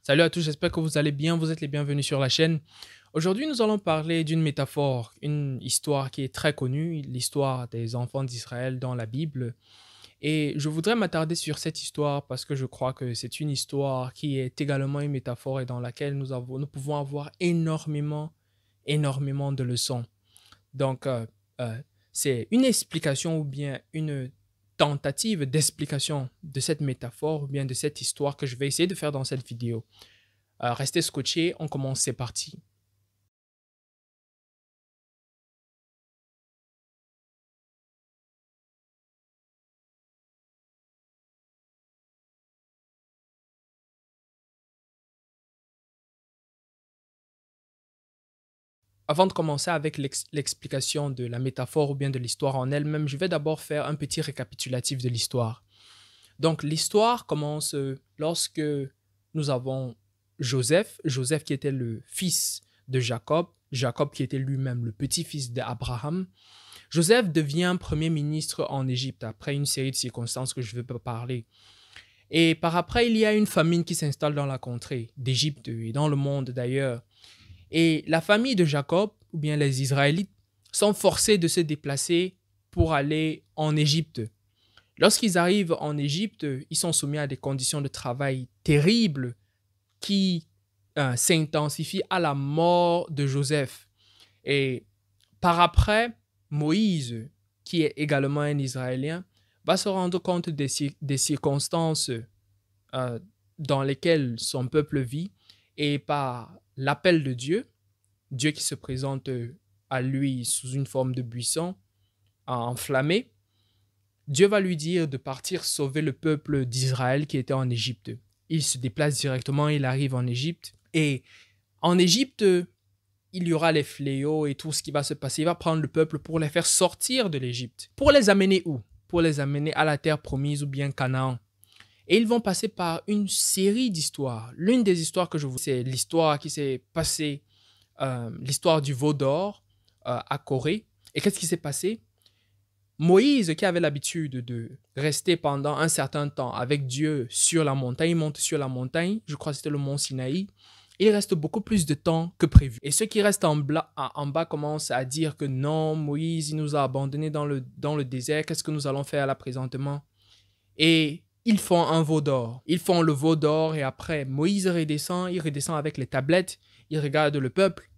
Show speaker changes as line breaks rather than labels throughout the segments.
Salut à tous, j'espère que vous allez bien, vous êtes les bienvenus sur la chaîne. Aujourd'hui, nous allons parler d'une métaphore, une histoire qui est très connue, l'histoire des enfants d'Israël dans la Bible. Et je voudrais m'attarder sur cette histoire parce que je crois que c'est une histoire qui est également une métaphore et dans laquelle nous pouvons avoir énormément de leçons. Donc, euh, c'est une explication ou bien une tentative d'explication de cette métaphore ou bien de cette histoire que je vais essayer de faire dans cette vidéo. Restez scotchés, on commence, c'est parti. Avant de commencer avec l'explication de la métaphore ou bien de l'histoire en elle-même, je vais d'abord faire un petit récapitulatif de l'histoire. Donc, l'histoire commence lorsque nous avons Joseph qui était le fils de Jacob, Jacob qui était lui-même le petit-fils d'Abraham. Joseph devient premier ministre en Égypte après une série de circonstances que je ne vais pas parler. Et par après, il y a une famine qui s'installe dans la contrée d'Égypte et dans le monde d'ailleurs. Et la famille de Jacob, ou bien les Israélites, sont forcés de se déplacer pour aller en Égypte. Lorsqu'ils arrivent en Égypte, ils sont soumis à des conditions de travail terribles qui s'intensifient à la mort de Joseph. Et par après, Moïse, qui est également un Israélien, va se rendre compte des circonstances dans lesquelles son peuple vit et par l'appel de Dieu, Dieu qui se présente à lui sous une forme de buisson enflammé, Dieu va lui dire de partir sauver le peuple d'Israël qui était en Égypte. Il se déplace directement, il arrive en Égypte et en Égypte, il y aura les fléaux et tout ce qui va se passer. Il va prendre le peuple pour les faire sortir de l'Égypte. Pour les amener où? Pour les amener à la terre promise ou bien Canaan. Et ils vont passer par une série d'histoires. L'une des histoires que je vous... c'est l'histoire qui s'est passée, l'histoire du veau d'or à Corée. Et qu'est-ce qui s'est passé? Moïse, qui avait l'habitude de rester pendant un certain temps avec Dieu sur la montagne, il monte sur la montagne, je crois que c'était le mont Sinaï, il reste beaucoup plus de temps que prévu. Et ceux qui restent en bas commencent à dire que non, Moïse, il nous a abandonnés dans le désert, qu'est-ce que nous allons faire là présentement? Et ils font un veau d'or. Ils font le veau d'or et après, Moïse redescend, il redescend avec les tablettes, il regarde le peuple.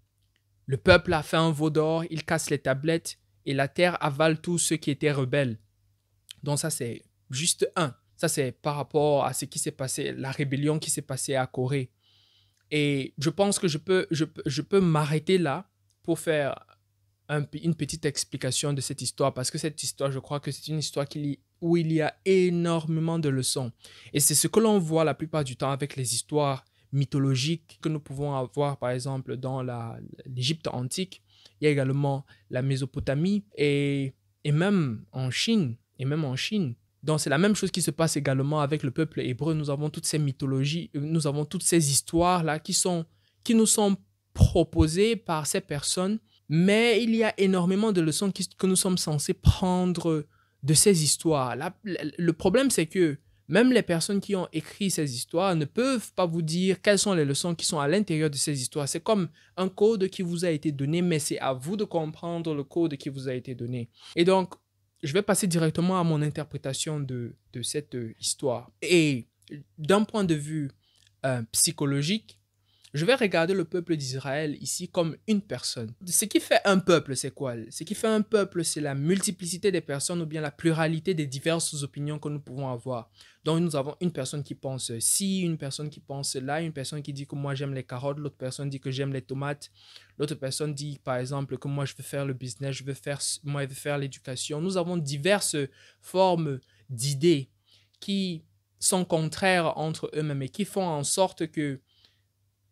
Le peuple a fait un veau d'or, il casse les tablettes et la terre avale tous ceux qui étaient rebelles. Donc ça, c'est juste un. Ça, c'est par rapport à ce qui s'est passé, la rébellion qui s'est passée à Corée. Et je pense que je peux m'arrêter là pour faire une petite explication de cette histoire parce que cette histoire, je crois que c'est une histoire où il y a énormément de leçons. Et c'est ce que l'on voit la plupart du temps avec les histoires mythologiques que nous pouvons avoir, par exemple, dans l'Égypte antique. Il y a également la Mésopotamie et même en Chine. Donc, c'est la même chose qui se passe également avec le peuple hébreu. Nous avons toutes ces mythologies, nous avons toutes ces histoires-là qui nous sont proposées par ces personnes. Mais il y a énormément de leçons que nous sommes censés prendre de ces histoires. Le problème, c'est que même les personnes qui ont écrit ces histoires ne peuvent pas vous dire quelles sont les leçons qui sont à l'intérieur de ces histoires. C'est comme un code qui vous a été donné, mais c'est à vous de comprendre le code qui vous a été donné. Et donc, je vais passer directement à mon interprétation de cette histoire. Et d'un point de vue psychologique, je vais regarder le peuple d'Israël ici comme une personne. Ce qui fait un peuple, c'est quoi? Ce qui fait un peuple, c'est la multiplicité des personnes ou bien la pluralité des diverses opinions que nous pouvons avoir. Donc, nous avons une personne qui pense ci, une personne qui pense là, une personne qui dit que moi j'aime les carottes, l'autre personne dit que j'aime les tomates, l'autre personne dit par exemple que moi je veux faire le business, je veux faire l'éducation. Nous avons diverses formes d'idées qui sont contraires entre eux-mêmes et qui font en sorte que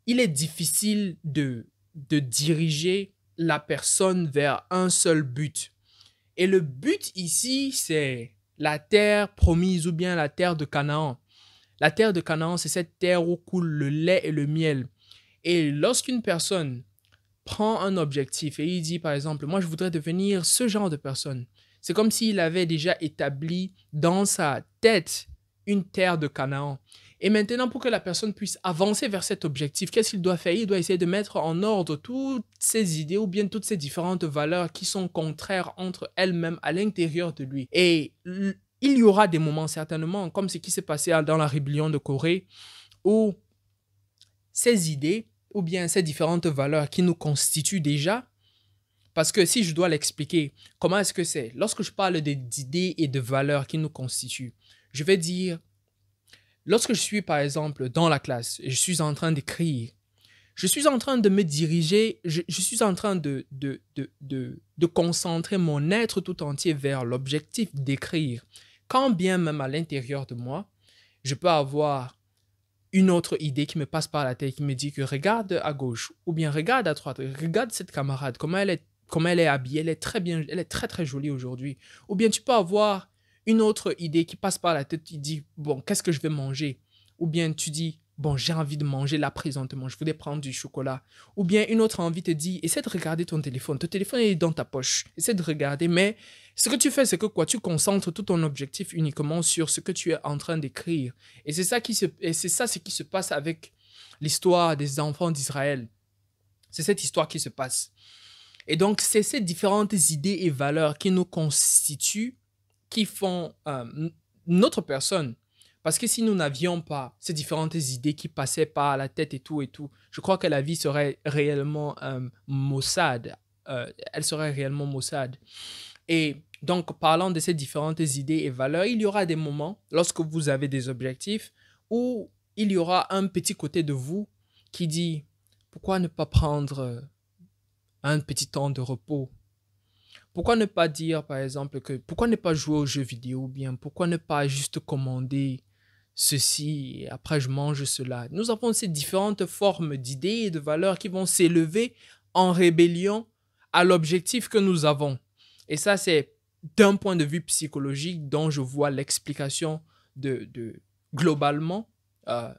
il est difficile de diriger la personne vers un seul but. Et le but ici, c'est la terre promise ou bien la terre de Canaan. La terre de Canaan, c'est cette terre où coule le lait et le miel. Et lorsqu'une personne prend un objectif et il dit par exemple, moi je voudrais devenir ce genre de personne, c'est comme s'il avait déjà établi dans sa tête une terre de Canaan. Et maintenant, pour que la personne puisse avancer vers cet objectif, qu'est-ce qu'il doit faire? Il doit essayer de mettre en ordre toutes ces idées ou bien toutes ces différentes valeurs qui sont contraires entre elles-mêmes à l'intérieur de lui. Et il y aura des moments certainement, comme ce qui s'est passé dans la rébellion de Corée, où ces idées ou bien ces différentes valeurs qui nous constituent déjà, parce que si je dois l'expliquer, comment est-ce que c'est? Lorsque je parle d'idées et de valeurs qui nous constituent, je vais dire, lorsque je suis par exemple dans la classe et je suis en train d'écrire, je suis en train de me diriger, je suis en train de concentrer mon être tout entier vers l'objectif d'écrire. Quand bien même à l'intérieur de moi, je peux avoir une autre idée qui me passe par la tête, qui me dit que regarde à gauche, ou bien regarde à droite, regarde cette camarade, comment elle est habillée, elle est très bien, elle est très très jolie aujourd'hui. Ou bien tu peux avoir une autre idée qui passe par la tête, qui dit, bon, qu'est-ce que je vais manger? Ou bien tu dis, bon, j'ai envie de manger là présentement, je voudrais prendre du chocolat. Ou bien une autre envie te dit, essaie de regarder ton téléphone est dans ta poche, essaie de regarder, mais ce que tu fais, c'est que quoi, tu concentres tout ton objectif uniquement sur ce que tu es en train d'écrire. Et c'est ça ce qui se passe avec l'histoire des enfants d'Israël. C'est cette histoire qui se passe. Et donc, c'est ces différentes idées et valeurs qui nous constituent, qui font notre personne. Parce que si nous n'avions pas ces différentes idées qui passaient par la tête et tout, je crois que la vie serait réellement maussade. Elle serait réellement maussade. Et donc, parlant de ces différentes idées et valeurs, il y aura des moments, lorsque vous avez des objectifs, où il y aura un petit côté de vous qui dit, pourquoi ne pas prendre un petit temps de repos? Pourquoi ne pas dire, par exemple, pourquoi ne pas jouer aux jeux vidéo ou bien pourquoi ne pas juste commander ceci et après je mange cela? Nous avons ces différentes formes d'idées et de valeurs qui vont s'élever en rébellion à l'objectif que nous avons. Et ça, c'est d'un point de vue psychologique dont je vois l'explication globalement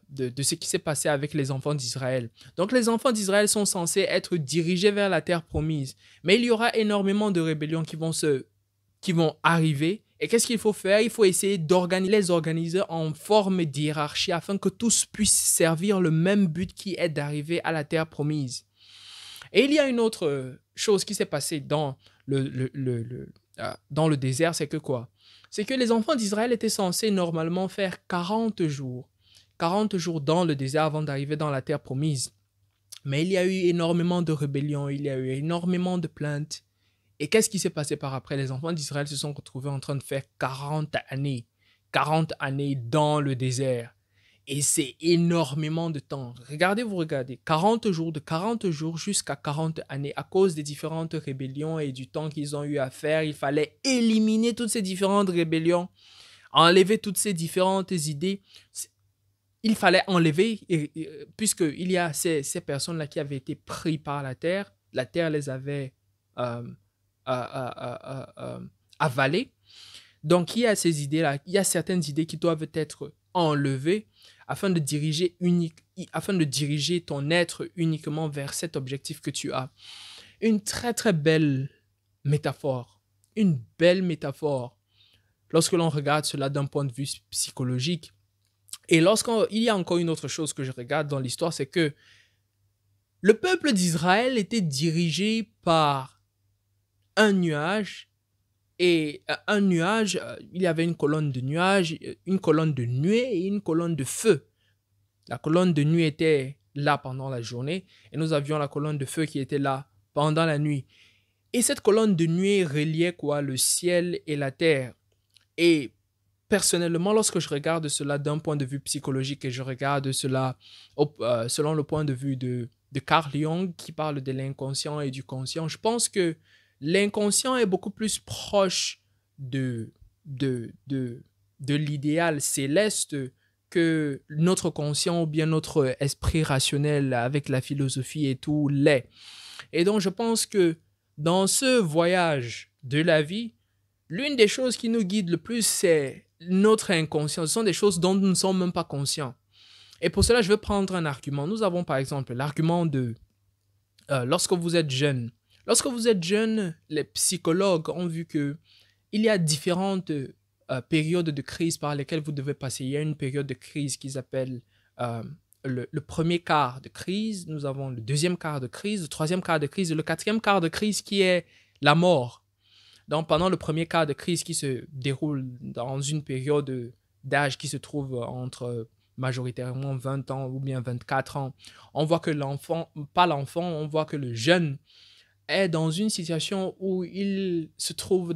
de ce qui s'est passé avec les enfants d'Israël. Donc les enfants d'Israël sont censés être dirigés vers la terre promise. Mais il y aura énormément de rébellions qui vont arriver. Et qu'est-ce qu'il faut faire? Il faut essayer les organiser en forme d'hiérarchie afin que tous puissent servir le même but qui est d'arriver à la terre promise. Et il y a une autre chose qui s'est passée dans le désert, c'est que quoi? C'est que les enfants d'Israël étaient censés normalement faire 40 jours. 40 jours dans le désert avant d'arriver dans la terre promise. Mais il y a eu énormément de rébellions, il y a eu énormément de plaintes. Et qu'est-ce qui s'est passé par après? Les enfants d'Israël se sont retrouvés en train de faire 40 années. 40 années dans le désert. Et c'est énormément de temps. Regardez. 40 jours, de 40 jours jusqu'à 40 années à cause des différentes rébellions et du temps qu'ils ont eu à faire. Il fallait éliminer toutes ces différentes rébellions, enlever toutes ces différentes idées. Il fallait enlever, puisqu'il y a ces personnes-là qui avaient été prises par la terre les avait avalées. Donc, il y a ces idées-là, il y a certaines idées qui doivent être enlevées afin de diriger ton être uniquement vers cet objectif que tu as. Une très, très belle métaphore. Une belle métaphore. Lorsque l'on regarde cela d'un point de vue psychologique. Et il y a encore une autre chose que je regarde dans l'histoire, c'est que le peuple d'Israël était dirigé par un nuage. Et un nuage, il y avait une colonne de nuages, une colonne de nuée et une colonne de feu. La colonne de nuée était là pendant la journée et nous avions la colonne de feu qui était là pendant la nuit. Et cette colonne de nuée reliait quoi? Le ciel et la terre. Et personnellement, lorsque je regarde cela d'un point de vue psychologique et je regarde cela selon le point de vue de Carl Jung qui parle de l'inconscient et du conscient, je pense que l'inconscient est beaucoup plus proche de l'idéal céleste que notre conscient ou bien notre esprit rationnel avec la philosophie et tout l'est. Et donc, je pense que dans ce voyage de la vie, l'une des choses qui nous guide le plus, c'est notre inconscient. Ce sont des choses dont nous ne sommes même pas conscients. Et pour cela, je vais prendre un argument. Nous avons par exemple l'argument de lorsque vous êtes jeune. Lorsque vous êtes jeune, les psychologues ont vu que il y a différentes périodes de crise par lesquelles vous devez passer. Il y a une période de crise qu'ils appellent euh, le premier quart de crise. Nous avons le deuxième quart de crise, le troisième quart de crise et le quatrième quart de crise qui est la mort. Donc, pendant le premier quart de crise qui se déroule dans une période d'âge qui se trouve entre majoritairement 20 ans ou bien 24 ans, on voit que on voit que le jeune est dans une situation où il se trouve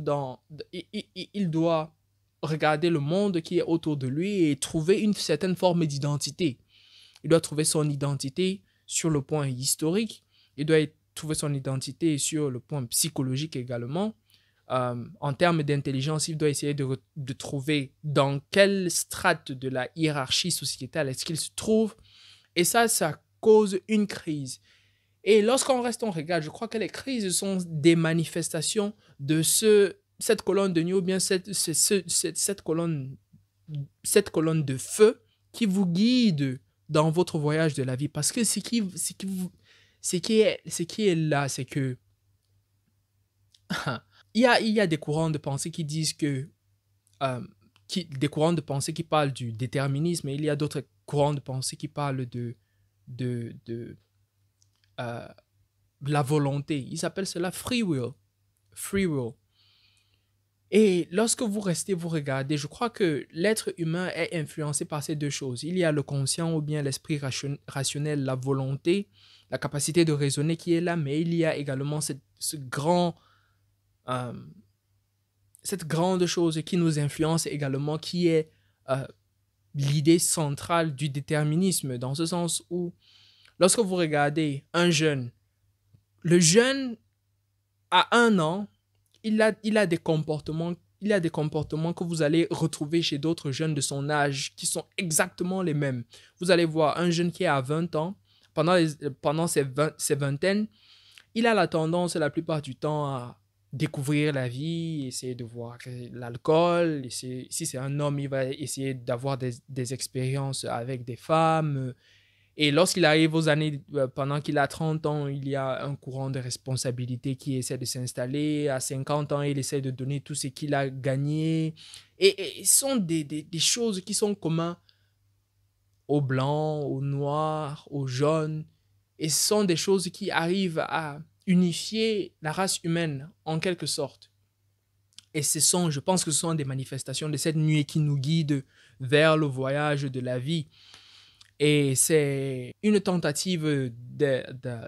il doit regarder le monde qui est autour de lui et trouver une certaine forme d'identité. Il doit trouver son identité sur le point historique, il doit trouver son identité sur le point psychologique également. En termes d'intelligence, il doit essayer de trouver dans quelle strate de la hiérarchie sociétale est-ce qu'il se trouve. Et ça cause une crise. Et lorsqu'on reste, on regarde, je crois que les crises sont des manifestations de cette colonne de nuit ou bien cette colonne de feu qui vous guide dans votre voyage de la vie. Parce que ce qui est là, c'est que il y a des courants de pensée qui disent que des courants de pensée qui parlent du déterminisme, et il y a d'autres courants de pensée qui parlent de la volonté. Ils appellent cela free will. Free will. Et lorsque vous restez, vous regardez, je crois que l'être humain est influencé par ces deux choses. Il y a le conscient ou bien l'esprit rationnel, la volonté, la capacité de raisonner qui est là, mais il y a également cette grande chose qui nous influence également, qui est l'idée centrale du déterminisme, dans ce sens où, lorsque vous regardez un jeune, le jeune, à 1 an, il a des comportements que vous allez retrouver chez d'autres jeunes de son âge qui sont exactement les mêmes. Vous allez voir un jeune qui est à 20 ans, pendant ses vingtaines, il a la tendance la plupart du temps à découvrir la vie, essayer de voir l'alcool. Si c'est un homme, il va essayer d'avoir des expériences avec des femmes. Et lorsqu'il arrive aux années, pendant qu'il a 30 ans, il y a un courant de responsabilité qui essaie de s'installer. À 50 ans, il essaie de donner tout ce qu'il a gagné. Et ce sont des choses qui sont communes aux blancs, aux noirs, aux jaunes. Et ce sont des choses qui arrivent à unifier la race humaine en quelque sorte. Et je pense que ce sont des manifestations de cette nuée qui nous guide vers le voyage de la vie. Et c'est une tentative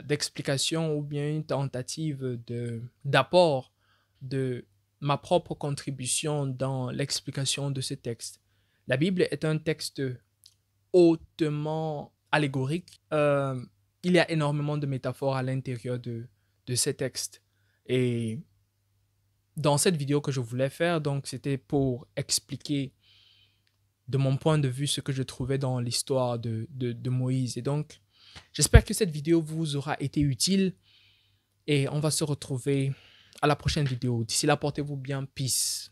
d'explication ou bien une tentative d'apport de ma propre contribution dans l'explication de ce texte. La Bible est un texte hautement allégorique. Il y a énormément de métaphores à l'intérieur de ces textes. Et dans cette vidéo que je voulais faire, donc, c'était pour expliquer de mon point de vue ce que je trouvais dans l'histoire de Moïse. Et donc, j'espère que cette vidéo vous aura été utile et on va se retrouver à la prochaine vidéo. D'ici là, portez-vous bien. Peace.